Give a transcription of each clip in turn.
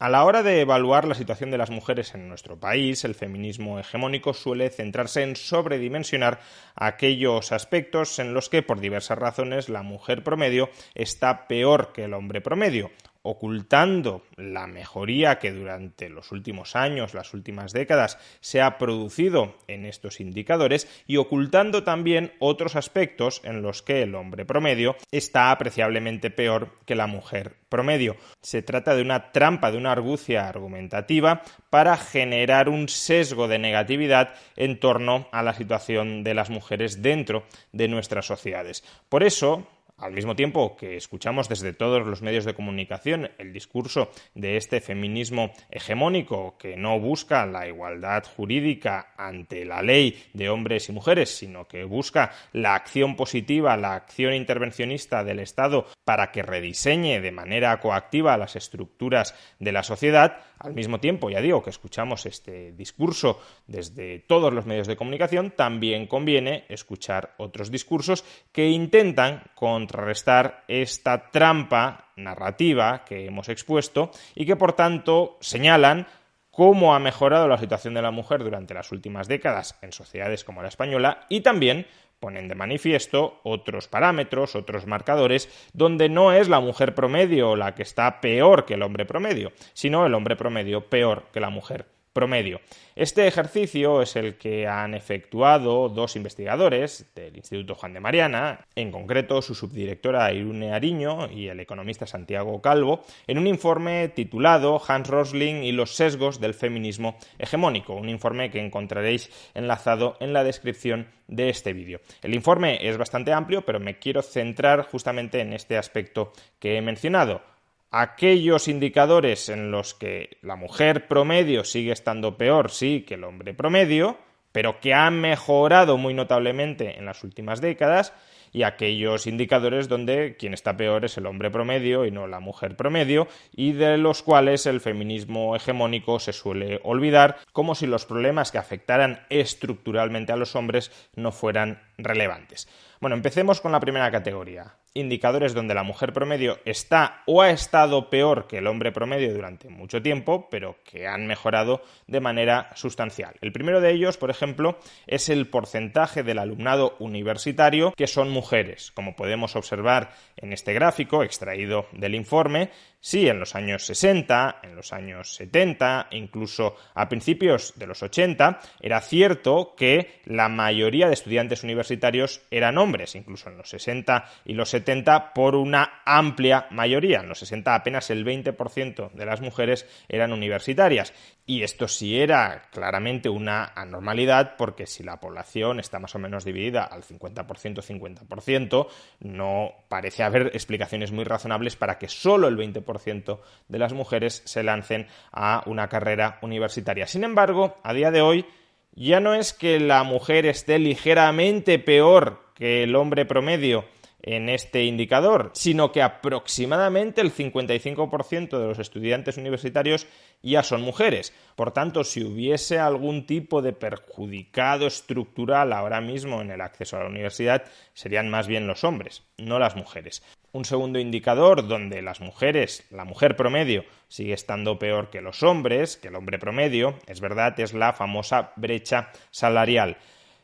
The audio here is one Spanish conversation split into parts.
A la hora de evaluar la situación de las mujeres en nuestro país, el feminismo hegemónico suele centrarse en sobredimensionar aquellos aspectos en los que, por diversas razones, la mujer promedio está peor que el hombre promedio, ocultando la mejoría que durante los últimos años, las últimas décadas, se ha producido en estos indicadores y ocultando también otros aspectos en los que el hombre promedio está apreciablemente peor que la mujer promedio. Se trata de una trampa, de una argucia argumentativa para generar un sesgo de negatividad en torno a la situación de las mujeres dentro de nuestras sociedades. Por eso, al mismo tiempo que escuchamos desde todos los medios de comunicación el discurso de este feminismo hegemónico que no busca la igualdad jurídica ante la ley de hombres y mujeres, sino que busca la acción positiva, la acción intervencionista del Estado para que rediseñe de manera coactiva las estructuras de la sociedad, al mismo tiempo, ya digo, que escuchamos este discurso desde todos los medios de comunicación, también conviene escuchar otros discursos que intentan contrarrestar esta trampa narrativa que hemos expuesto y que, por tanto, señalan cómo ha mejorado la situación de la mujer durante las últimas décadas en sociedades como la española y también ponen de manifiesto otros parámetros, otros marcadores, donde no es la mujer promedio la que está peor que el hombre promedio, sino el hombre promedio peor que la mujer promedio. Este ejercicio es el que han efectuado dos investigadores del Instituto Juan de Mariana, en concreto su subdirectora Irune Ariño y el economista Santiago Calvo, en un informe titulado Hans Rosling y los sesgos del feminismo hegemónico, un informe que encontraréis enlazado en la descripción de este vídeo. El informe es bastante amplio, pero me quiero centrar justamente en este aspecto que he mencionado. Aquellos indicadores en los que la mujer promedio sigue estando peor, sí, que el hombre promedio, pero que han mejorado muy notablemente en las últimas décadas, y aquellos indicadores donde quien está peor es el hombre promedio y no la mujer promedio, y de los cuales el feminismo hegemónico se suele olvidar, como si los problemas que afectaran estructuralmente a los hombres no fueran relevantes. Bueno, empecemos con la primera categoría. Indicadores donde la mujer promedio está o ha estado peor que el hombre promedio durante mucho tiempo, pero que han mejorado de manera sustancial. El primero de ellos, por ejemplo, es el porcentaje del alumnado universitario que son mujeres. Como podemos observar en este gráfico extraído del informe, sí, en los años 60, en los años 70, incluso a principios de los 80, era cierto que la mayoría de estudiantes universitarios eran hombres, incluso en los 60 y los 70 por una amplia mayoría. En los 60 apenas el 20% de las mujeres eran universitarias. Y esto sí era claramente una anormalidad, porque si la población está más o menos dividida al 50%, no parece haber explicaciones muy razonables para que solo el 20% de las mujeres se lancen a una carrera universitaria. Sin embargo, a día de hoy, ya no es que la mujer esté ligeramente peor que el hombre promedio en este indicador, sino que aproximadamente el 55% de los estudiantes universitarios ya son mujeres. Por tanto, si hubiese algún tipo de perjudicado estructural ahora mismo en el acceso a la universidad, serían más bien los hombres, no las mujeres. Un segundo indicador donde la mujer promedio sigue estando peor que los hombres, que el hombre promedio, es verdad, es la famosa brecha salarial.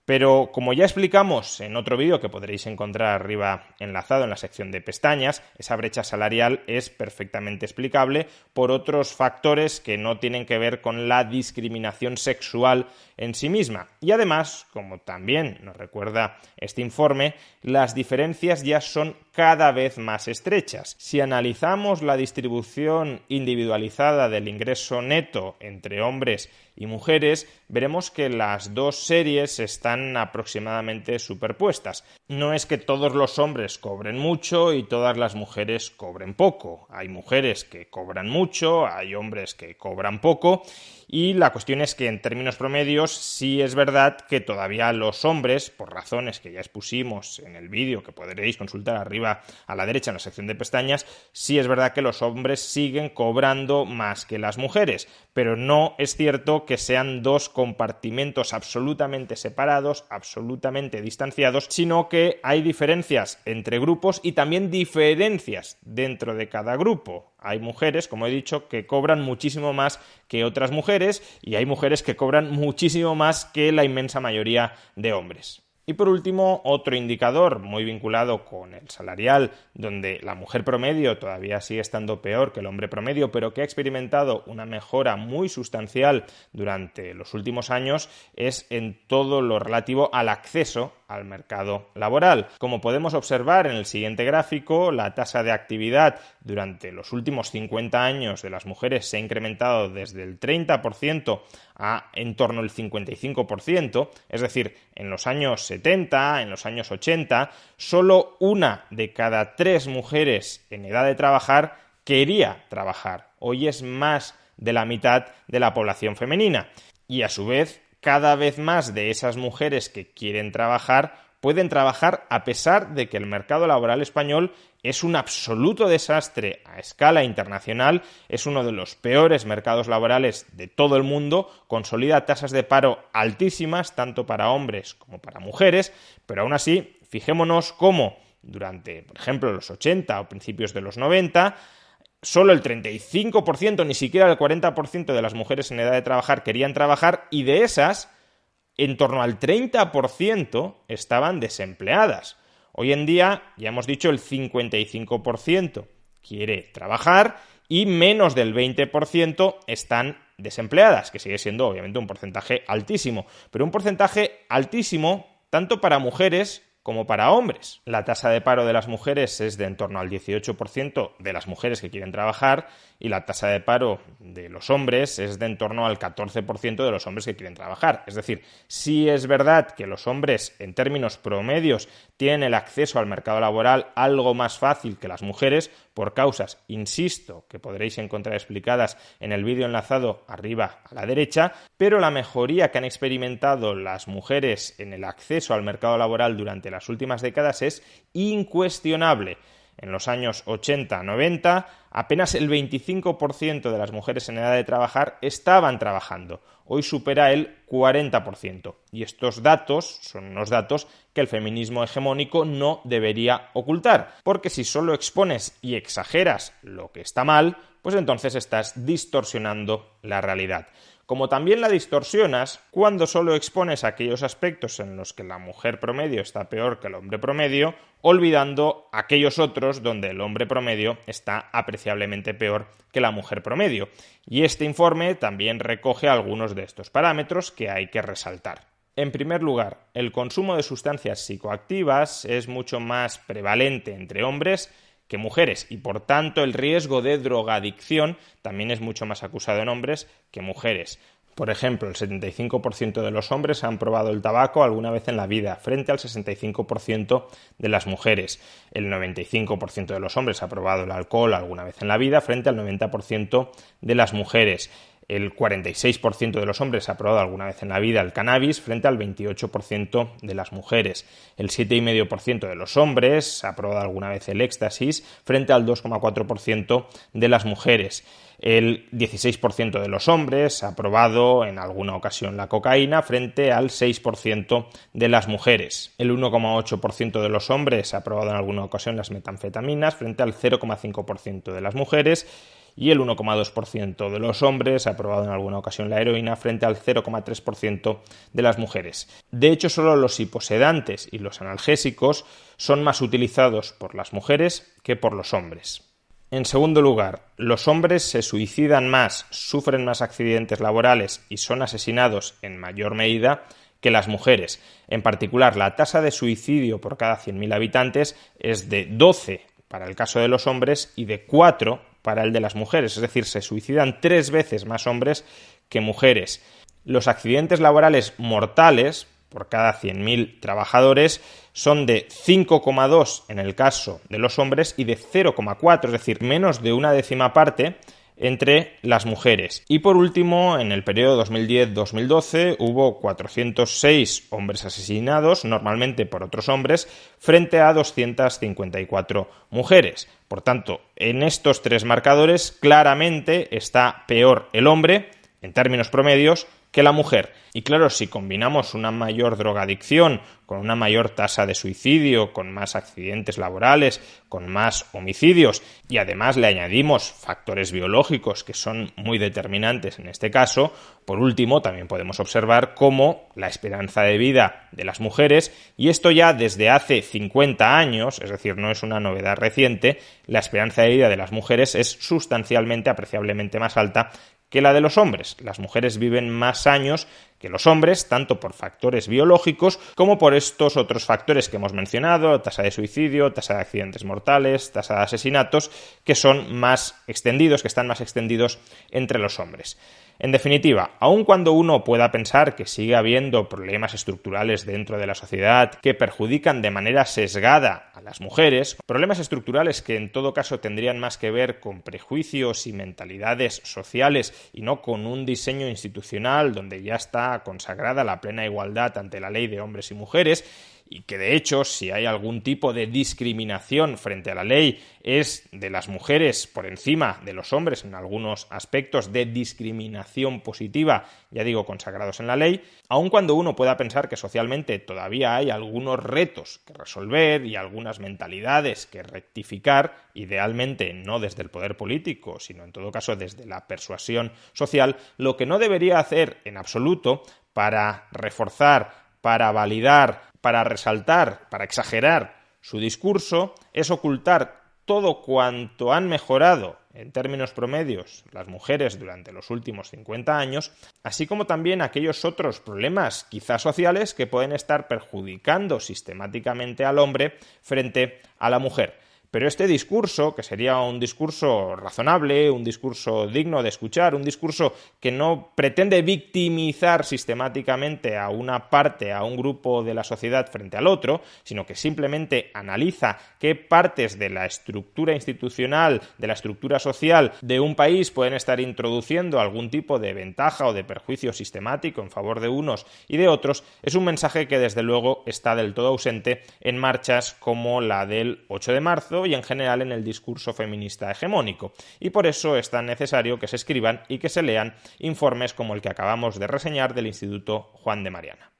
Pero como ya explicamos en otro vídeo que podréis encontrar arriba enlazado en la sección de pestañas, esa brecha salarial es perfectamente explicable por otros factores que no tienen que ver con la discriminación sexual en sí misma. Y además, como también nos recuerda este informe, las diferencias ya son cada vez más estrechas. Si analizamos la distribución individualizada del ingreso neto entre hombres y mujeres, veremos que las dos series están aproximadamente superpuestas. No es que todos los hombres cobren mucho y todas las mujeres cobren poco. Hay mujeres que cobran mucho, hay hombres que cobran poco, y la cuestión es que en términos promedios sí es verdad que todavía los hombres, por razones que ya expusimos en el vídeo que podréis consultar arriba a la derecha en la sección de pestañas, sí es verdad que los hombres siguen cobrando más que las mujeres, pero no es cierto que sean dos compartimentos absolutamente separados mercados absolutamente distanciados, sino que hay diferencias entre grupos y también diferencias dentro de cada grupo. Hay mujeres, como he dicho, que cobran muchísimo más que otras mujeres y hay mujeres que cobran muchísimo más que la inmensa mayoría de hombres. Y por último, otro indicador muy vinculado con el salarial, donde la mujer promedio todavía sigue estando peor que el hombre promedio, pero que ha experimentado una mejora muy sustancial durante los últimos años, es en todo lo relativo al acceso al mercado laboral. Como podemos observar en el siguiente gráfico, la tasa de actividad durante los últimos 50 años de las mujeres se ha incrementado desde el 30% a en torno al 55%, es decir, en los años 70, en los años 80, solo una de cada 3 mujeres en edad de trabajar quería trabajar. Hoy es más de la mitad de la población femenina y a su vez cada vez más de esas mujeres que quieren trabajar pueden trabajar a pesar de que el mercado laboral español es un absoluto desastre a escala internacional, es uno de los peores mercados laborales de todo el mundo, consolida tasas de paro altísimas tanto para hombres como para mujeres, pero aún así, fijémonos cómo durante, por ejemplo, los 80 o principios de los 90, solo el 35%, ni siquiera el 40% de las mujeres en edad de trabajar querían trabajar y de esas, en torno al 30% estaban desempleadas. Hoy en día, ya hemos dicho, el 55% quiere trabajar y menos del 20% están desempleadas, que sigue siendo obviamente un porcentaje altísimo, pero un porcentaje altísimo tanto para mujeres como para hombres. La tasa de paro de las mujeres es de en torno al 18% de las mujeres que quieren trabajar y la tasa de paro de los hombres es de en torno al 14% de los hombres que quieren trabajar. Es decir, sí es verdad que los hombres en términos promedios tienen el acceso al mercado laboral algo más fácil que las mujeres por causas, insisto, que podréis encontrar explicadas en el vídeo enlazado arriba a la derecha, pero la mejoría que han experimentado las mujeres en el acceso al mercado laboral durante las últimas décadas es incuestionable. En los años 80-90, apenas el 25% de las mujeres en edad de trabajar estaban trabajando. Hoy supera el 40%. Y estos datos son unos datos que el feminismo hegemónico no debería ocultar. Porque si solo expones y exageras lo que está mal, pues entonces estás distorsionando la realidad. Como también la distorsionas cuando solo expones aquellos aspectos en los que la mujer promedio está peor que el hombre promedio, olvidando aquellos otros donde el hombre promedio está apreciablemente peor que la mujer promedio. Y este informe también recoge algunos de estos parámetros que hay que resaltar. En primer lugar, el consumo de sustancias psicoactivas es mucho más prevalente entre hombres que mujeres y por tanto el riesgo de drogadicción también es mucho más acusado en hombres que mujeres. Por ejemplo, el 75% de los hombres han probado el tabaco alguna vez en la vida, frente al 65% de las mujeres. El 95% de los hombres ha probado el alcohol alguna vez en la vida, frente al 90% de las mujeres. El 46% de los hombres ha probado alguna vez en la vida el cannabis frente al 28% de las mujeres. El 7,5% de los hombres ha probado alguna vez el éxtasis frente al 2,4% de las mujeres. El 16% de los hombres ha probado en alguna ocasión la cocaína frente al 6% de las mujeres. El 1,8% de los hombres ha probado en alguna ocasión las metanfetaminas frente al 0,5% de las mujeres. Y el 1,2% de los hombres ha probado en alguna ocasión la heroína frente al 0,3% de las mujeres. De hecho, solo los hiposedantes y los analgésicos son más utilizados por las mujeres que por los hombres. En segundo lugar, los hombres se suicidan más, sufren más accidentes laborales y son asesinados en mayor medida que las mujeres. En particular, la tasa de suicidio por cada 100.000 habitantes es de 12 para el caso de los hombres y de 4 para el de las mujeres, es decir, se suicidan 3 veces más hombres que mujeres. Los accidentes laborales mortales por cada 100.000 trabajadores son de 5,2 en el caso de los hombres y de 0,4, es decir, menos de una décima parte entre las mujeres. Y por último, en el periodo 2010-2012 hubo 406 hombres asesinados, normalmente por otros hombres, frente a 254 mujeres. Por tanto, en estos 3 marcadores claramente está peor el hombre, en términos promedios, que la mujer. Y claro, si combinamos una mayor drogadicción con una mayor tasa de suicidio, con más accidentes laborales, con más homicidios, y además le añadimos factores biológicos que son muy determinantes en este caso, por último, también podemos observar cómo la esperanza de vida de las mujeres, y esto ya desde hace 50 años, es decir, no es una novedad reciente, la esperanza de vida de las mujeres es sustancialmente, apreciablemente más alta que la de los hombres. Las mujeres viven más años que los hombres, tanto por factores biológicos como por estos otros factores que hemos mencionado, tasa de suicidio, tasa de accidentes mortales, tasa de asesinatos, que son más extendidos, que están más extendidos entre los hombres. En definitiva, aun cuando uno pueda pensar que sigue habiendo problemas estructurales dentro de la sociedad que perjudican de manera sesgada a las mujeres, problemas estructurales que en todo caso tendrían más que ver con prejuicios y mentalidades sociales y no con un diseño institucional donde ya está consagrada la plena igualdad ante la ley de hombres y mujeres, y que de hecho si hay algún tipo de discriminación frente a la ley es de las mujeres por encima de los hombres en algunos aspectos de discriminación positiva, ya digo, consagrados en la ley, aun cuando uno pueda pensar que socialmente todavía hay algunos retos que resolver y algunas mentalidades que rectificar, idealmente no desde el poder político, sino en todo caso desde la persuasión social, lo que no debería hacer en absoluto para reforzar, para validar, para resaltar, para exagerar su discurso, es ocultar todo cuanto han mejorado en términos promedios las mujeres durante los últimos 50 años, así como también aquellos otros problemas quizás sociales que pueden estar perjudicando sistemáticamente al hombre frente a la mujer. Pero este discurso, que sería un discurso razonable, un discurso digno de escuchar, un discurso que no pretende victimizar sistemáticamente a una parte, a un grupo de la sociedad frente al otro, sino que simplemente analiza qué partes de la estructura institucional, de la estructura social de un país pueden estar introduciendo algún tipo de ventaja o de perjuicio sistemático en favor de unos y de otros, es un mensaje que desde luego está del todo ausente en marchas como la del 8 de marzo, y en general en el discurso feminista hegemónico, y por eso es tan necesario que se escriban y que se lean informes como el que acabamos de reseñar del Instituto Juan de Mariana.